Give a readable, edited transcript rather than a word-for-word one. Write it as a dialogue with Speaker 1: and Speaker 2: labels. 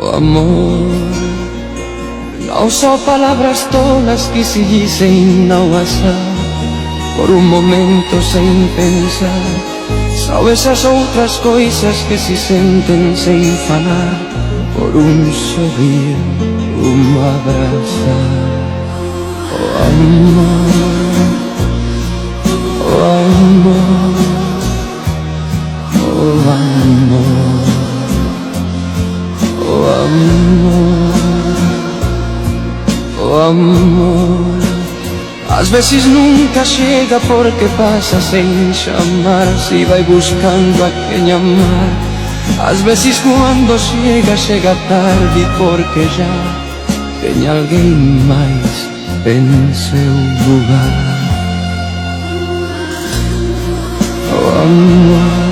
Speaker 1: Oh amor, não só palavras tolas que se dizem não assar, por um momento sem pensar. São essas outras coisas que se sentem sem falar, por um sorrir, abraçar. Oh amor, oh amor, oh amor, oh amor, oh amor. Às vezes nunca chega porque passa sem chamar, se vai buscando a quem amar. Às vezes quando chega, chega tarde porque já tem alguém mais em seu lugar. Oh amor.